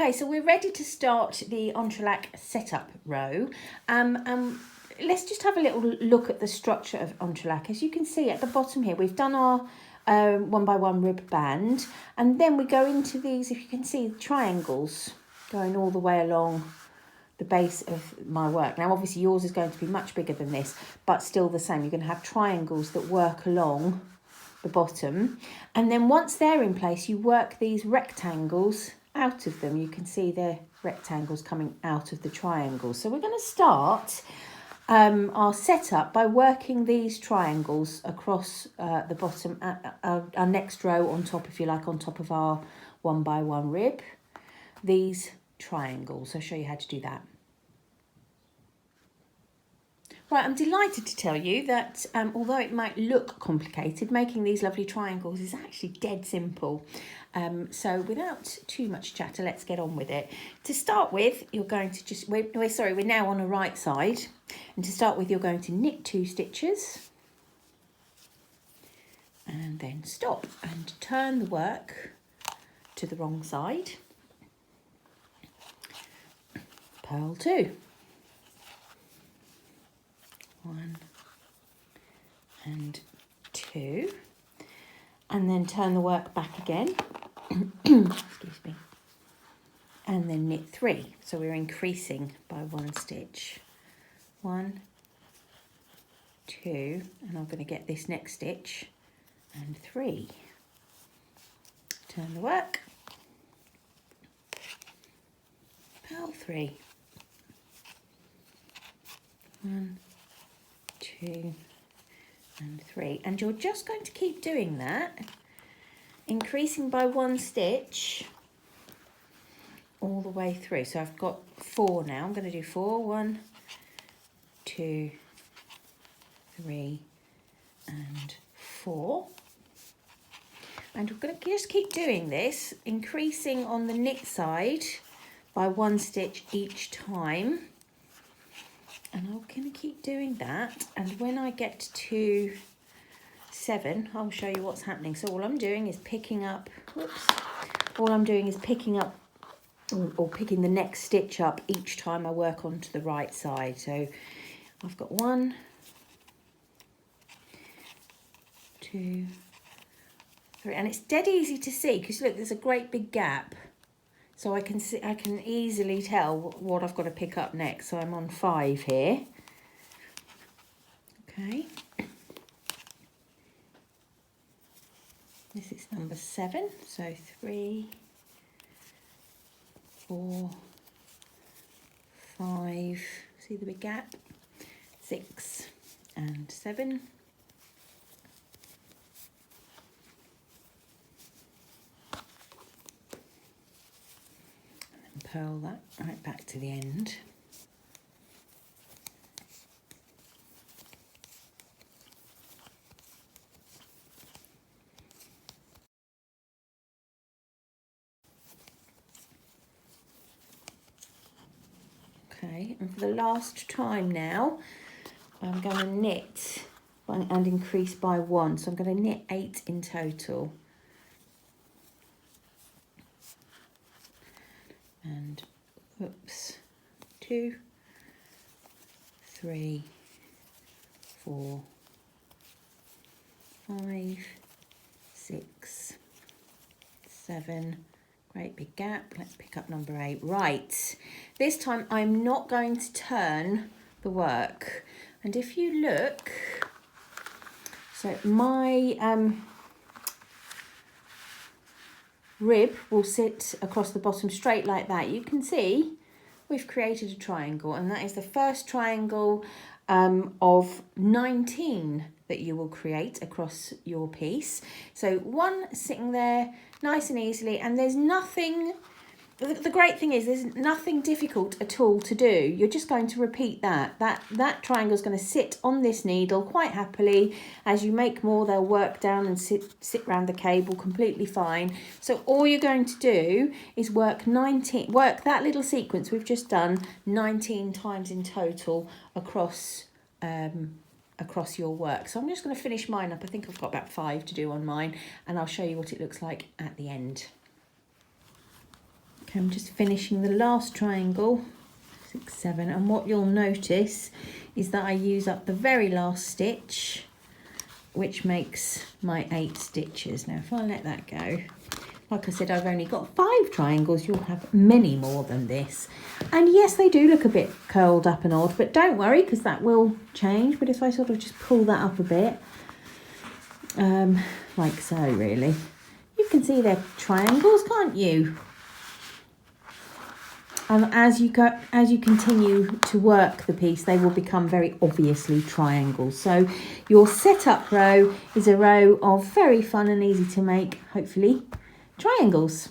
Okay, so we're ready to start the Entrelac setup row. Let's just have a little look at the structure of Entrelac. As you can see at the bottom here, we've done our 1x1 rib band, and then we go into these, if you can see, triangles going all the way along the base of my work. Now obviously yours is going to be much bigger than this, but still the same. You're going to have triangles that work along the bottom, and then once they're in place, you work these rectangles out of them. You can see they're rectangles coming out of the triangles. So we're going to start our setup by working these triangles across the bottom, our next row on top, if you like, on top of our 1x1 rib. These triangles, I'll show you how to do that. Right, I'm delighted to tell you that although it might look complicated, making these lovely triangles is actually dead simple. So without too much chatter, let's get on with it. To start with, you're going to just, we're now on the right side. And to start with, you're going to knit 2 stitches. And then stop and turn the work to the wrong side. Purl 2. 1 and 2, and then turn the work back again. Excuse me. And then knit 3. So we're increasing by 1 stitch. 1, 2, and I'm going to get this next stitch, and 3. Turn the work. Purl 3. 1, 2 and 3, and you're just going to keep doing that, increasing by 1 stitch all the way through. So I've got 4 now. I'm going to do 4, 1, 2, 3 and 4, and we're going to just keep doing this, increasing on the knit side by 1 stitch each time. And I'm going to keep doing that, and when I get to 7, I'll show you what's happening. So all I'm doing is picking up, or picking the next stitch up each time I work onto the right side. So I've got 1, 2, 3, and it's dead easy to see because look, there's a great big gap. So I can easily tell what I've got to pick up next. So I'm on 5 here. Okay. This is number 7. So 3, 4, 5. See the big gap? 6 and 7. Purl that right back to the end. Okay, and for the last time now, I'm going to knit and increase by 1. So I'm going to knit 8 in total. And 2, 3, 4, 5, 6, 7. Great big gap. Let's pick up number 8. Right, this time I'm not going to turn the work, and if you look, so my rib will sit across the bottom straight like that. You can see we've created a triangle, and that is the first triangle of 19 that you will create across your piece. So 1 sitting there nice and easily, and there's nothing, the great thing is there's nothing difficult at all to do. You're just going to repeat that triangle is going to sit on this needle quite happily. As you make more, they'll work down and sit around the cable completely fine. So all you're going to do is work that little sequence we've just done 19 times in total across your work. So I'm just going to finish mine up. I think I've got about 5 to do on mine, and I'll show you what it looks like at the end. Okay, I'm just finishing the last triangle, 6, 7, and what you'll notice is that I use up the very last stitch, which makes my 8 stitches. Now if I let that go, like I said, I've only got 5 triangles. You'll have many more than this. And yes, they do look a bit curled up and odd, but don't worry, because that will change. But if I sort of just pull that up a bit, like so really, you can see they're triangles, can't you? And as you continue to work the piece, they will become very obviously triangles. So your setup row is a row of very fun and easy to make, hopefully, triangles.